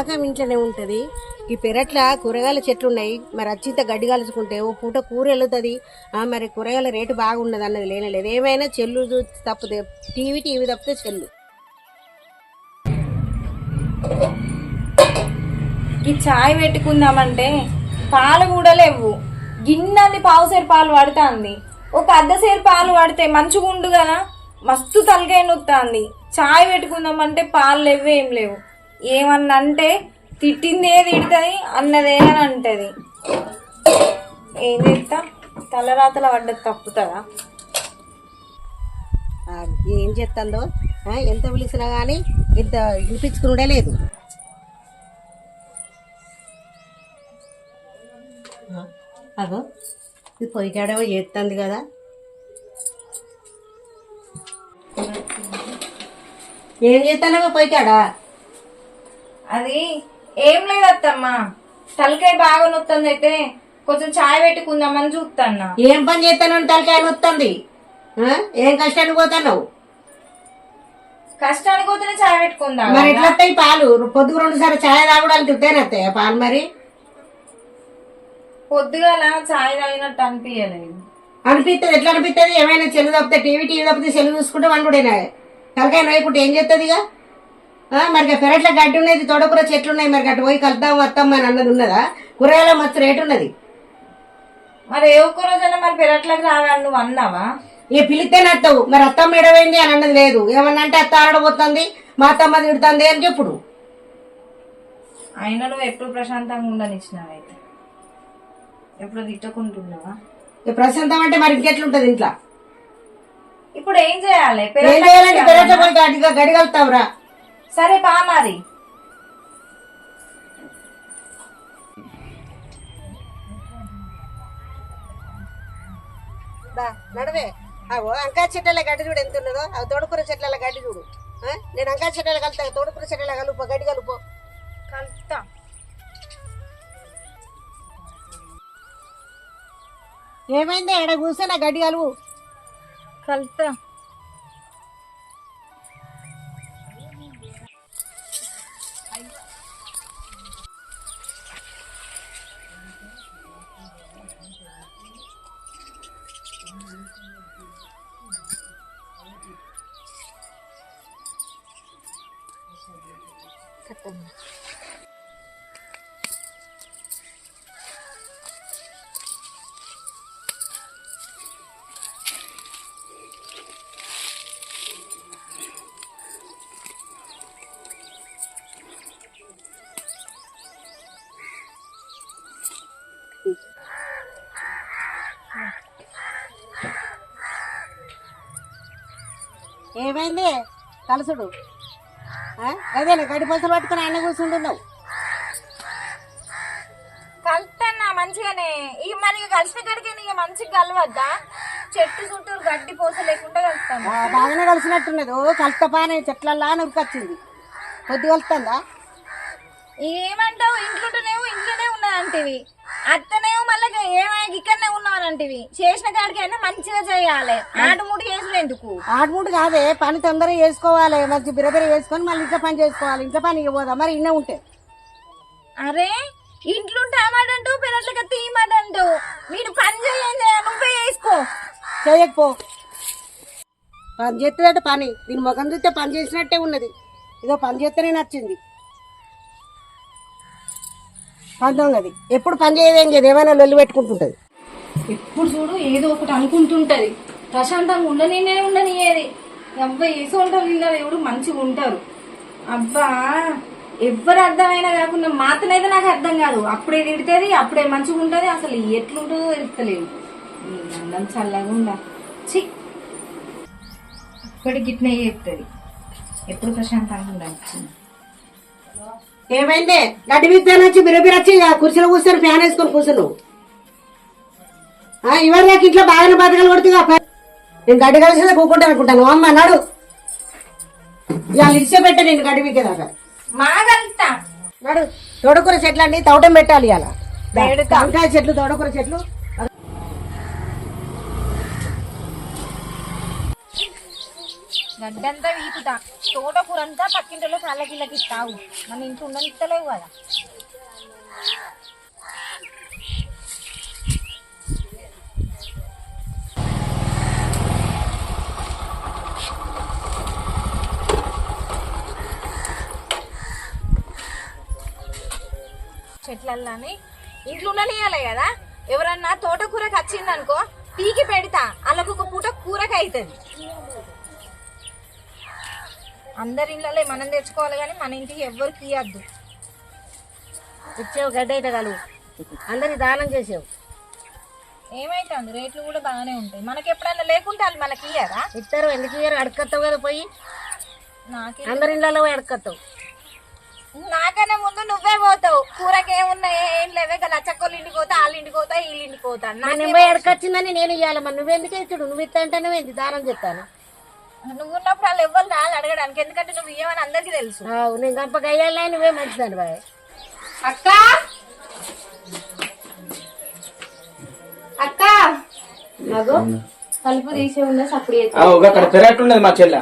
రకం ఇంట్లోనే ఉంటుంది. ఈ పెరట్ల కూరగాయల చెట్లు ఉన్నాయి. మరి అచ్చింత గడ్డి కలుసుకుంటే ఓ పూట కూర వెళ్తుంది. మరి కూరగాయల రేటు బాగున్నది అన్నది లేనలేదు. ఏమైనా చెల్లు తప్పితే టీవీ తప్పితే చెల్లు. ఈ చాయ్ పెట్టుకుందామంటే పాలు కూడా లేవు. గిన్నెది పావుసేరు పాలు పడుతుంది. ఒక అర్ధసేరు పాలు పడితే మంచిగా ఉండు కదా. మస్తు తలకాయ నొత్తాంది. చాయ్ పెట్టుకుందామంటే పాలు లేవు, ఏం లేవు. ఏమన్నా అంటే తిట్టిందే తిడుతుంది, అన్నదే అని అంటది. ఏం చేస్తా, తలరాతల పడ్డది తప్పుతుందా? ఏం చేస్తుందో ఎంత పిలిచినా కానీ ఇంత వినిపించుకునే లేదు. అగో ఇది పొయ్యికాడేమో చేస్తుంది కదా. ఏం చేస్తానో పొయ్యికాడా? అది ఏం లేదు అత్తమ్మా, తలకాయ బాగా నొత్తుంది. అయితే కొంచెం చాయ్ పెట్టుకుందామని చూస్తాన్నా. ఏం పని చేస్తాను తలకాయ నొత్తుంది? ఏం కష్టానికి పోతున్నావు? కష్టానికి పోతేనే చాయ్ పెట్టుకుందాం. మరి ఎట్లా వస్తాయి పాలు? పొద్దుకు 2 సార్లు చాయ్ తాగడానికి వస్తాయి పాలు. మరి పొద్దుగాల చాయ్ తాగినట్టు అనిపించలేదు. అనిపిస్తుంది. ఎట్లా అనిపిస్తుంది? ఏమైనా చెల్లు తప్పితే టీవీ తప్పితే చెల్లు చూసుకుంటే వండుడేనా? తలకాయ నోయకుంటే ఏం చేస్తుంది ఇక? మరి పెరట్ల గడ్డి ఉన్నది, తోటకూర చెట్లు ఉన్నాయి. మరి గట్టు పోయి కలుద్దాం వస్తాం అని అన్నది ఉన్నదా? కూరగాయల మస్తు రేటు ఉన్నది. మరి ఏ ఒక్క రోజైనా మరి పెరట్లకు రావాలి నువ్వు అన్నావా? ఇక పిలిస్తే నత్తవు. మరి అత్తమ్మ ఎడవైంది అని అన్నది లేదు. ఏమన్నా అంటే అత్త ఆడబోతుంది, మా అత్తమ్మ తిడుతుంది అని చెప్పుడు. అయినా నువ్వు ఎప్పుడు ప్రశాంతంగా ఉండనిచ్చినావు. అయితే ఎప్పుడు తిట్టుకుంటున్నావా? ప్రశాంతం అంటే మరి ఇంకెట్లుంటది ఇంట్లో? ఇప్పుడు ఏం చేయాలి? ఏం చేయాలంటే పెరట్ల పోయి గడిగలుగుతావురా. సరే పా మరి. నడవే. అవో అంకా చెట్ల గడ్డి చూడు ఎంత ఉన్నదో. అవి తోటకూర చెట్ల గడ్డి చూడు. నేను అంకా చెట్ల కలుతా, తోటకూర చెట్ల కలుపు, గడ్డి కలుపు. కలుపుతా. ఏమైంది? ఎక్కడ కూర్చొని ఆ గడ్డి కలువు. కలుపుతా. ఏమైంది? కలసుడు అదేనా గడ్డి పసలు పట్టుకుని అన్న కూర్చుంటున్నావు. కలుపుతాన్నా మంచిగానే. ఇక మరి కలిసిన కడికి ఇక మంచిగా కలవద్దా? చెట్టు చుట్టూ గడ్డి పోస లేకుండా కలుపుతాను. బాగానే కలిసినట్టున్నది. ఓ కలుస్తపానే చెట్లల్లా నురికొచ్చింది. పొద్దు కలుస్తుందా? ఏమంటావు? ఇంట్లోనేమో ఇంట్లోనే ఉన్నదంటివి, అత్తనేమో మళ్ళీ ఏమైనా ఇక్కడనే ఉన్నావనంటివి. చేసిన కాడికి అయినా మంచిగా చేయాలి. ఆటమూటి చేసుడు ఎందుకు? ఆటమూటి కాదే, పని తొందరగా చేసుకోవాలి. మంచి బిరబిర చేసుకొని మళ్ళీ ఇంట్లో పని చేసుకోవాలి. ఇంట్లో పని ఇవ్వదా మరి? ఇన్న ఉంటే అరే ఇంట్లుంటే ఆ మాట అంటూ పిల్లలకి ఈ మాట అంటూ మీరు పని చేయండి, నువ్వే చేసుకో. చేయకపో. పని చేస్తుందట పని. దీని ముఖం చూస్తే పని చేసినట్టే ఉన్నది. ఇదో పని చేస్తేనే నచ్చింది. పంతం అది ఎప్పుడు పని చేయదేం చేయదు. ఏమైనా లొల్లి పెట్టుకుంటుంటది. ఎప్పుడు చూడు ఏదో ఒకటి అనుకుంటుంటది. ప్రశాంతంగా ఉండనియేది. అబ్బాయి ఏసో ఉంటారు వీళ్ళు, ఎవడు మంచిగా ఉంటారు. అబ్బా ఎవ్వరు అర్థమైనా కాకుండా మాతనైతే నాకు అర్థం కాదు. అప్పుడే తిడుతుంది, అప్పుడే మంచిగా ఉంటది. అసలు ఎట్లుంటుందో తెలుస్తలేదు. అందం చల్లగా ఉండా చి ఇప్పటికి గిట్నే చెప్తుంది. ఎప్పుడు ప్రశాంతంగా ఉండాలి. ఏమైంది? గడ్డి బిగ్గాని వచ్చి బిరబిర వచ్చి కుర్చీలో కూర్చొని ఫ్యాన్ వేసుకొని కూర్చున్నావు. ఇవాళ నాకు ఇంట్లో బాగానే బతకలు కొడుతుగా. నేను గడ్డి కలిసి కూకుంటా అనుకుంటాను. అమ్మ నాడు ఇవాళ ఇచ్చే పెట్టా నేను గడ్డి బిగ్గదాకా. నాడు తోటకూర చెట్లు అండి తవటం పెట్టాలి. ఇలా వంకాయ చెట్లు, తోటకూర చెట్లు. గడ్డంతా వీకుతా. తోటకూర అంతా పక్కింటిలో కళ్ళకిళ్ళకి ఇస్తావు మన ఇంట్లో ఉండనిస్తలేవు కదా. చెట్లల్లానే ఇంట్లో ఉండనియాలి కదా. ఎవరన్నా తోటకూరకి వచ్చిందనుకో పీకి పెడతా, అలాగ ఒక పూట కూరకి అవుతుంది. అందరి ఇళ్ళలో మనం తెచ్చుకోవాలి కానీ మన ఇంటికి ఎవ్వరికి ఇవ్వద్దు. ఇచ్చేవు గడ్డ అయితే కలువు, అందరికి దానం చేసావు. ఏమైతుంది, రేట్లు కూడా బాగానే ఉంటాయి. మనకి ఎప్పుడన్నా లేకుంటే వాళ్ళు మనకి ఇయ్యారా? ఇస్తారు, ఎందుకు ఇయ్యారు? అడకత్తావు కదా పోయి, నాకే అందరి ఇళ్ళలో పోయి అడకత్తావు. నాకనే ముందు నువ్వే పోతావు. కూరకి ఏమున్నాయి, ఏం లేవే కదా. లచ్చక్కోళ్ళు ఇంటికి పోతా, వాళ్ళ ఇంటికి పోతా, వీళ్ళ ఇంటికి పోతా. పోయి ఎడకొచ్చిందని నేను ఇవ్వాలి, మరి నువ్వెందుకు ఇచ్చుడు? నువ్వు ఇస్తా అంటే నువ్వేంది దానం చెప్తాను. నువ్వు ఉన్నప్పుడు వాళ్ళు ఎవ్వరు రాళ్ళు అడగడానికి, ఎందుకంటే నువ్వు ఇవ్వని అందరికీ తెలుసు. నేను గంపకి అయ్యాలి, నువ్వే మంచిదాన్ని బాయ్. అక్క అక్క నాకు తలుపు తీసే ఉండే అక్కడ తిరగట్టుండదు మా చెల్ల.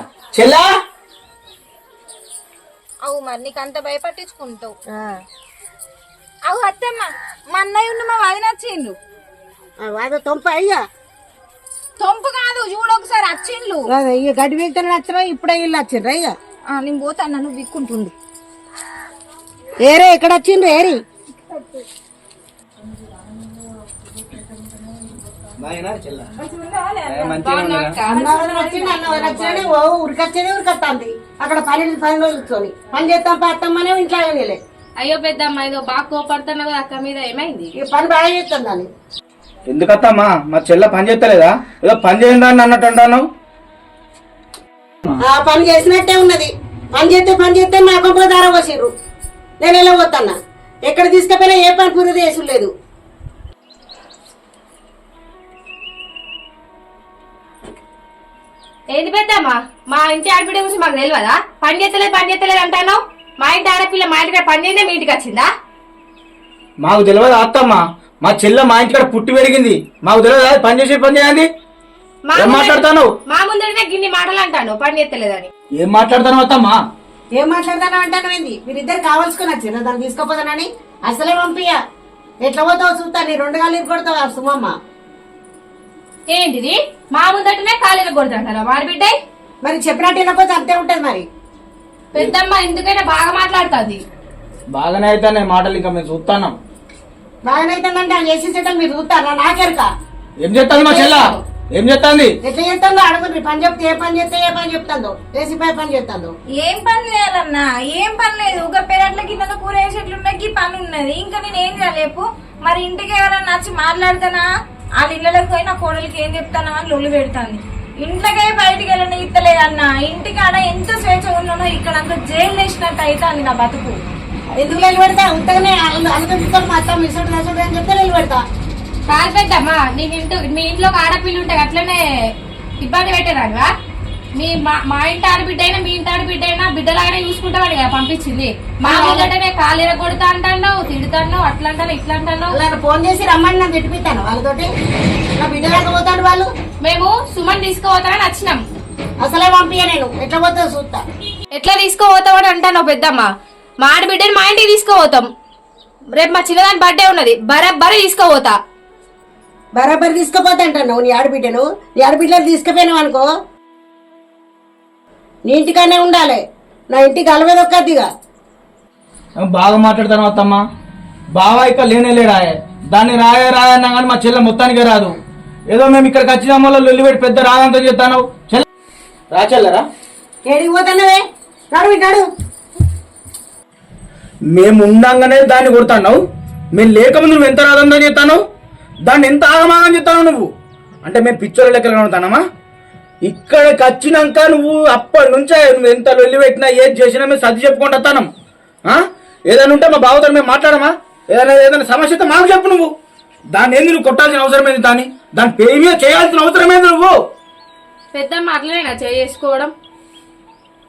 అవు మరి నీకు అంత భయపట్టించుకుంటావు. అవు అత్తమ్మ, మా అన్నయ్య ఉన్న మా వదిన వచ్చిండు. వాడు తొంప అయ్యా, తొంపు కాదు, చూడు ఒకసారి వచ్చిండ్లు. ఇక గడ్డి వెళ్తాను వచ్చినా, ఇప్పుడే ఇల్లు వచ్చిండ్రు. అయ్యా నేను పోతా, నన్ను విక్కుంటుండు. ఏరే ఎక్కడ వచ్చిండ్రు? ఏరి ఉరికొచ్చేది ఉరికొస్తాంది. అక్కడ 12 రోజులు కూర్చొని పని చేస్తాం పాస్తామనే ఇంట్లో లే. అయ్యో పెద్దమ్మ, ఏదో బాగా కోపడుతున్నా కదా అక్క మీద, ఏమైంది? ఈ పని బాగా చేస్తాను దాన్ని. ఎందుకత్తమ్మా మా చెల్ల పని చేస్తలేదా? ఏదో పని చేయండి అని అన్నట్టు అంటాను. ఆ పని చేసినట్టే ఉన్నది. పని చేస్తే నా కొంపలో దార పోసిర్రు. నేను ఎలా పోతాన్నా? ఎక్కడ తీసుకపోయినా ఏ పని పూర్తి చేసులేదు. ఏంది పెద్దమ్మ, మా ఇంటి ఆడపిల్ల గురించి మాకు తెలియదా? పని చేస్తలేదు అంటాను. మా ఇంటి ఆడపిల్ల మా ఇంటికి పని చేస్తే మీ ఇంటికి వచ్చిందా? మాకు తెలియదు అత్తమ్మ, మా చెల్ల మా ఇంటికాడ పుట్టి పెరిగింది. మాకు తెలియదు పని చేయండి. ఏం మాట్లాడతాను? మా ముందరనే గిన్ని మాటలు అంటాను పని చేస్తలేదని. ఏం మాట్లాడతాను అత్తమ్మా? ఏం మాట్లాడతాను అంటాను ఏంది? మీరిద్దరు కావాల్సుకుని వచ్చిన దాన్ని తీసుకోపోతానని అసలే పంపియా. ఎట్లా పోతావు చూస్తా, నీ 2 గాలు ఇరుకొడతావా సుమమ్మ? ఏంటిది, మా ముందటనే కాలేజీ కొడుతుంటారా మాడిబిడ్డ? మరి చెప్పినట్టు వినకపోతే అంతే ఉంటది. మరి పెద్దమ్మ ఎందుకైనా బాగా మాట్లాడుతుంది. బాగానే అయితే మాటలు ఇంకా మేము చూస్తాం. బాగానే అవుతుందంటే అది చేసి చెట్టాను మీరు చూస్తారా? నాకెరక ఏం చేస్తాను మా చెల్ల? ఏం చేస్తాంది? ఎట్లా చేస్తుందో అడుగుతుంది. పని చెప్తే ఏ పని చేస్తే ఏ పని చెప్తాందో, వేసిపోయే పని చేస్తాందో. ఏం పని చేయాలన్నా? ఏం పని లేదు. ఒక పెరట్ల కింద కూర వేసేట్లున్నాయి, పని ఉన్నది. ఇంకా నేను ఏం చేయలేపు. మరి ఇంటికి ఎవరన్నా వచ్చి మాట్లాడుతానా? వాళ్ళ ఇళ్ళకి పోయి నా కోడలికి ఏం చెప్తానా అని లొల్లు పెడతాను. ఇంట్లోకే బయటికి వెళ్ళని ఇస్తలేదన్నా. ఇంటికాడ ఎంత స్వేచ్ఛ ఉన్నానో ఇక్కడ అంత జైలు వేసినట్టు అవుతుంది నా బతుకు. ఎందుకు నిలు పెడతా? ఉంటేనే అనుకుంటున్నాను మా అత్త మిసుడు నసుడు అని చెప్తే నిలు పెడతా. కాదు పెద్దమ్మ, మీ ఇంట్లో ఆడపిల్ల ఉంటే అట్లనే ఇబ్బంది పెట్టేదానివా? మా ఇంటి ఆడబిడ్డ అయినా మీ ఇంటి ఆడబిడ్డ అయినా బిడ్డలాగానే చూసుకుంటావాడు కదా పంపించింది. మా ముందటనే కాలు కొడతా అంటాను, తిడతాను, అట్లా అంటాను, ఇట్లా అంటాను. వాళ్ళని ఫోన్ చేసి రమ్మని నన్ను తిట్టిపిస్తాను వాళ్ళతోటి. నా బిడ్డ లేకపోతాడు వాళ్ళు. మేము సుమన్ తీసుకుపోతామని వచ్చినాం. అసలే పంపియా నేను. ఎట్లా పోతావు చూస్తా. ఎట్లా తీసుకుపోతామని అంటాను పెద్దమ్మ. మా ఆడబిడ్డని మా ఇంటికి తీసుకుపోతాం. రేపు మా చిన్నదాని బర్త్డే ఉన్నది, బరాబరి తీసుకుపోతా. బరాబరి తీసుకుపోతా అంటాను నీ ఆడబిడ్డను. నీ ఆడబిడ్డలు తీసుకుపోయినావు అనుకో, నీ ఇంటికానే ఉండాలి. నా ఇంటికి అలవేదొక్కదిగా. బాగా మాట్లాడతాను అత్తమ్మ. బావా ఇక్కడ లేడా? దాన్ని రాయన్నా కానీ మా చెల్ల మొత్తానికి రాదు. ఏదో మేము ఇక్కడికి వచ్చిన వల్ల లొల్లి పెట్టి పెద్ద రాదంతా చెప్తాను. చెల్లరా ఏడికి పోతున్నావే? నడు నడు. మేము ఉండంగానే దాన్ని కొడతావు. మేము లేకముందు నువ్వు ఎంత రాదంతా చెప్తాను, దాన్ని ఎంత ఆగమాగం చెప్తావు నువ్వు. అంటే మేము పిచ్చోళ్ళ లెక్కలు ఉంటానమ్మా. ఇక్కడికి వచ్చినాక నువ్వు అప్పటి నుంచే నువ్వు ఎంత లొల్లి పెట్టినా ఏది చేసినా మేము సర్ది చెప్పుకుంటూ వస్తాను. ఏదైనా ఉంటే మా బావతో మేము మాట్లాడమా? ఏదైనా సమస్యతో మాకు చెప్పు. నువ్వు దాన్ని ఏంది నువ్వు కొట్టాల్సిన అవసరం ఏంది? దాని పేరు మీద చేయాల్సిన అవసరం ఏంది నువ్వు? పెద్దమ్మ అట్లనేనా చేసుకోవడం?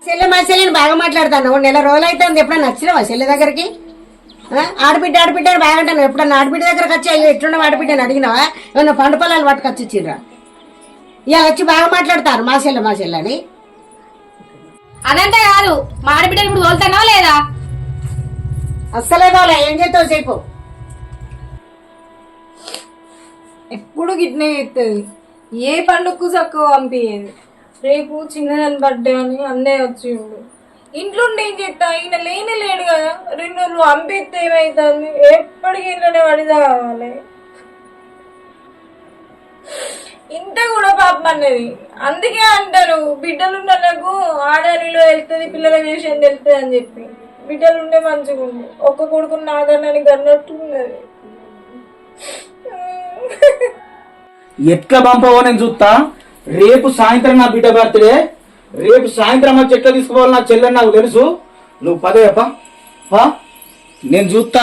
చెల్లె మా చెల్లెని బాగా మాట్లాడతాను. 1 నెల రోజులు అయితే ఎప్పుడన్నా నచ్చినావా చెల్లె దగ్గరికి? ఆడబిడ్డ అని బాగా అంటాను. ఎప్పుడన్నా ఆడబిడ్డ దగ్గరకు వచ్చి అయ్యో ఎట్లున్నా ఆడబిడ్డని అడిగినావా? ఏమన్నా పండు పొలాలు పట్టుకొచ్చి ఇచ్చిర్రా? ఇలా వచ్చి బాగా మాట్లాడతారు మా చెల్లెని. అదంతా కాదు మా ఆడబిడ్డ ఇప్పుడు తోలుతున్నావా లేదా? అస్సలే బాలే, ఏం చేస్తావు చెప్పు. ఎప్పుడు గిట్నే ఎత్తది, ఏ పండుగకు చక్కగా పంపించేది. రేపు చిన్నదాని బర్త్డే అని అన్నయ్య వచ్చిండు. ఇంట్లో ఉండి ఏం చేస్తా, ఈయన లేనే లేడు కదా. 2 రోజులు పంపిస్తే ఏమైతుంది, ఎప్పటికీ ఇంట్లోనే పడిదా కావాలి. ఇంత కూడా పాపం అన్నది. అందుకే అంటారు బిడ్డలున్న నాకు ఆడనిలో వెళ్తుంది, పిల్లల విషయం తెలుస్తుంది అని చెప్పి. బిడ్డలుండే మంచిగా ఉంది, ఒక్క కొడుకుని నాగన్నానికి అన్నట్టు ఉన్నది. ఎట్లా పంపవో నేను చూస్తా. రేపు సాయంత్రం నా బిడ్డ బర్త్డే, రేపు సాయంత్రం వచ్చి ఎట్లా తీసుకోవాలి నా చెల్లెని నాకు తెలుసు. నువ్వు పదేపా, నేను చూస్తా.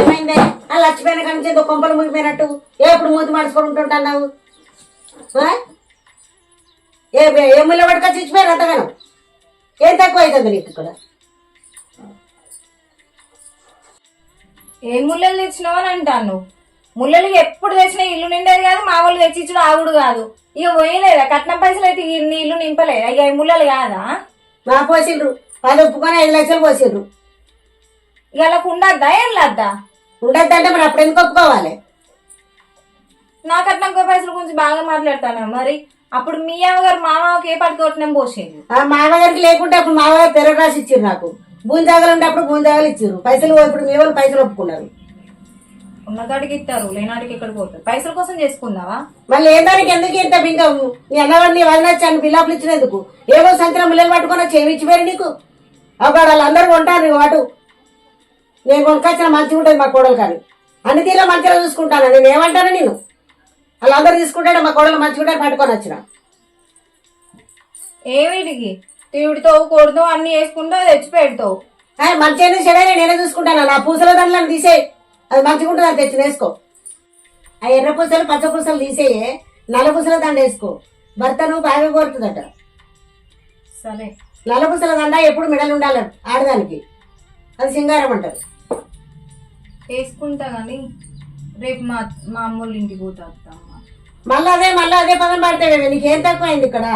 ఏమైందే ఆ లచ్చిపోయిన కానీ ఏదో కొంపలు ముగిపోయినట్టు ఎప్పుడు మూతి మడుచుకొని ఉంటుంటున్నావు? ఏ ముళ్ళ పట్టుకొచ్చి ఇచ్చిపోయారు అంతగానం? ఏం తక్కువ అవుతుంది నీకు ఇక్కడ? ఏ ముళ్ళలు తెచ్చినావు అని అంటాను. ముళ్ళలు ఎప్పుడు తెచ్చినా ఇల్లు నిండేది కాదు, మా వాళ్ళు తెచ్చిచ్చిన ఆవుడు కాదు. ఇక పోయలేదా కట్నం పైసలు అయితే నీ ఇల్లు నింపలేదు. అయ్యా ముళ్ళలు కాదా? మా పోసిండ్రు 10 ఒప్పుకొని 5 లక్షలు పోసిండ్రు. ఇక అలా ఉండద్దా ఏం లేద్దా? ఉండద్దంటే మరి అప్పుడు ఎందుకు ఒప్పుకోవాలి? నా కట్నం పైసల గురించి బాగా మాట్లాడతాను. మరి అప్పుడు మీ అమ్మగారు మామకి ఏ పడి తోటనం పోసేది. ఆ మామగారికి లేకుంటే అప్పుడు మామగారు పెరగ రాసి ఇచ్చారు. నాకు భూమి జాగాలు ఉండేప్పుడు భూమి జాగాలు ఇచ్చారు. పైసలు ఇప్పుడు మీ వాళ్ళు పైసలు ఒప్పుకున్నారు. ఉన్నకాడికి ఇస్తారు, లేనాడికి ఎక్కడికి పోతారు. పైసల కోసం చేసుకుందావా? మళ్ళీ ఏ దానికి ఎందుకు ఇంత ఇంకా నీ అన్నవాడిని వదినొచ్చాను బిల్లాపులు ఇచ్చినందుకు? ఏవో సంచలనం ముళ్ళలు పట్టుకొని వచ్చి ఏమి ఇచ్చిపోయారు నీకు? అక్కడ వాళ్ళందరూ కొంటారు వాటు. నేను కొనుకొచ్చిన మంచిగా ఉంటుంది మా కోడలు, కానీ అన్ని తీరులో మంచిగా చూసుకుంటాను. నేను ఏమంటాను, నేను వాళ్ళందరూ తీసుకుంటాడు మా కోడలు మంచిగా పట్టుకొని వచ్చిన. ఏమిటికి తీవుడితో కొడుతూ అన్ని వేసుకుంటూ తెచ్చి పెడతావు. మంచిగా చెడే నేనే చూసుకుంటాను. నా పూసల దండలను తీసేయి, అది మంచిగా ఉంటుంది, అది తెచ్చి వేసుకో. ఆ ఎర్ర పూసలు పచ్చ పూసలు తీసేయే, నల్ల పూసల దండ వేసుకో. భర్త నువ్వు బాగా కోరుతుందట. సరే, నల్ల పూసల దండ ఎప్పుడు మెడలు ఉండాలి ఆడదానికి, అది సింగారం అంటారు. వేసుకుంటా గాని రేపు మా అమ్మోళ్ళ ఇంటికి పోతా. మళ్ళీ అదే పదం పడతాడే. నీకేం తక్కువ అయింది ఇక్కడ?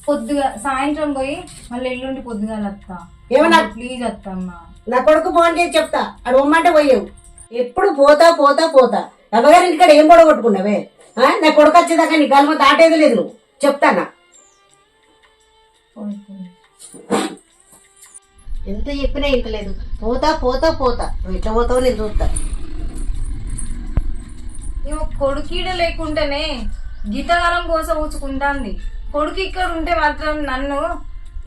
పొద్దుగా సాయంత్రం పోయి మళ్ళీ ఎల్లుండి పొద్దుగా వస్తా. ఏమన్నా ప్లీజ్ వస్తామ్మా. నా కొడుకు ఫోన్ చేసి చెప్తా, అడు ఉమ్మంటే పోయావు. ఎప్పుడు పోతా ఎవగారి ఇక్కడ ఏం పొడగొట్టుకున్నావే? నా కొడుకు వచ్చేదాకా నీ గల్మ దాటేది లేదు. నువ్వు చెప్తానా? ఎంత చెప్పినా ఇంత లేదు. పోతా నువ్వు ఎట్లా పోతావో నేను చూస్తా. కొడుకీడ లేకుంటేనే గీతకాలం కోసం ఊచుకుంటాంది. కొడుకు ఇక్కడ ఉంటే మాత్రం నన్ను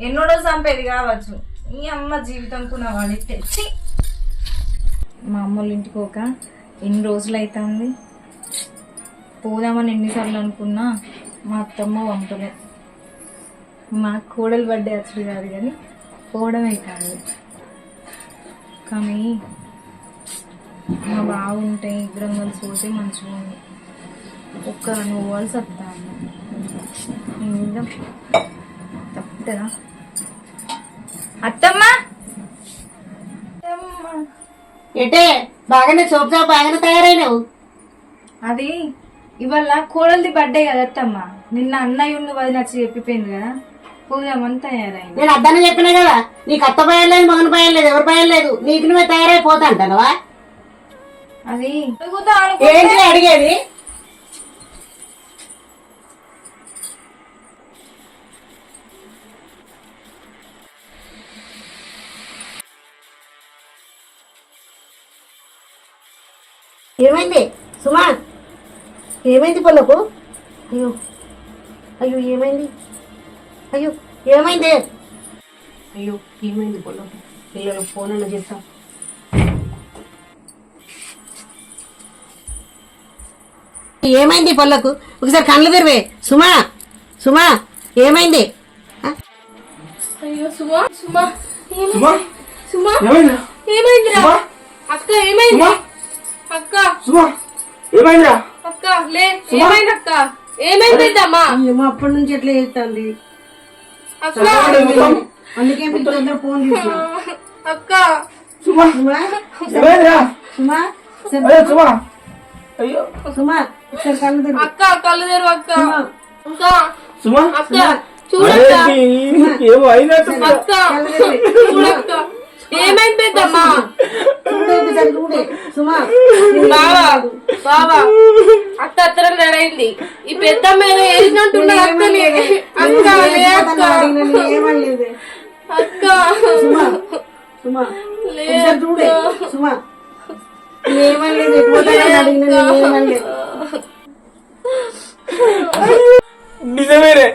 ఎన్నోడో చంపేది కావచ్చు. ఈ అమ్మ జీవితంకు నా వాడి తెచ్చి మా అమ్మోళ్ళ ఇంటికి ఒక ఎన్ని రోజులు అవుతుంది. పోదామని ఎన్నిసార్లు అనుకున్నా మా అత్తమ్మ వంపలే. మా కోడలు బర్త్డే వచ్చి కాదు కానీ పోవడమే కాదు. కానీ మా బాగుంటే ఇద్దరం కలిసి పోతే మంచిగా ఉంది. ఒక్క 2 అవర్స్ వస్తాను తప్పుతుందా? అత్తమ్మ ఎటే బాగానే సోపు బాగానే తయారైనావు. అది ఇవాళ కోడలిది బర్త్డే కదా అత్తమ్మ. నిన్న అన్నయ్య ఉన్న వదిలి వచ్చి చెప్పిపోయింది కదా, పోదామని తయారైంది. నేను అద్దనే చెప్పినా కదా, నీకు అత్త భయం లేదు, మగన భయం లేదు, ఎవరి భయం లేదు. నీకు నువ్వే తయారైపోతా అంటావా? అది ఏంటి అడిగేది? ఏమైంది సుమా? ఏమైంది పొల్లకు? అయ్యో ఏమైంది? ఏమైంది పొల్లకు? పిల్లలు ఫోన్ అన్న చేస్తాం. ఏమైంది పొల్లకు? ఒకసారి కళ్ళు తెరివే. సుమా ఏమైంది? అయ్యో సుమా సుమా సుమా సుమా ఏమైందిరా? ఏమైందిరా? అక్క ఏమైంది? అక్క సుమా ఏమైందిరా? అక్క లే, ఏమైంది అక్క? ఏమైందమ్మా? ఏమో అప్పటి నుంచి ఎట్లా చేస్తుంది. అక్క అందుకే మీకు తొందర ఫోన్ చేసిన. అక్క సుమా ఏమైందిరా? సుమా అరే సుమా అయ్యో సుమా ఒకసారి కళ్ళు తెరువు. అక్క కళ్ళు తెరువు అక్క. అక్క సుమా అక్క చూడక్క. అరే, ఏమో అయినట్టు అక్క చూడక్క. ఏమైంది పెద్దమ్మా? చూడు ఒకసారి చూడు. సుమా బావా బావా అక్క అత్తరం రెడైంది. ఈ పెద్దమ్మ ఏదో వేసినట్టున్నది అక్కని. అక్క లే అక్క. ఏమనలేదు. అక్క సుమా సుమా ఒకసారి చూడు. సుమా ఏమనలేదు. అడిగిన ఏమనలేదు. నిజమేనే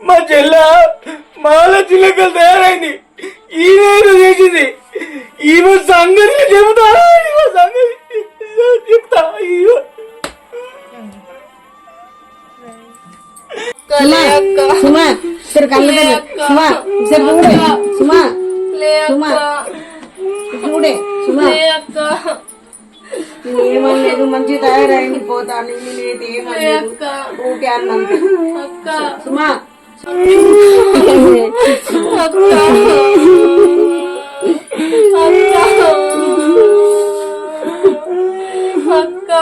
మా చెల్ల మహాలక్ష్మి లెక్కలు తయారైంది. ఈయన చేసింది. ఈమె సంగతి చెబుతారా? ఈమె సంగతి చెప్తా. సుమా ఒకసారి కళ్ళు తెరువు. సుమా ఒకసారి చూడు. సుమా లే సుమా అక్క. చూడే. సుమా లే అక్క. ఏమనలేదు. మంచి తయారైంది. పోతాను నేనైతే లే ఏమనలేదు. అక్క. ఊకే అన్నంత. అక్క సుమా అక్క. అక్క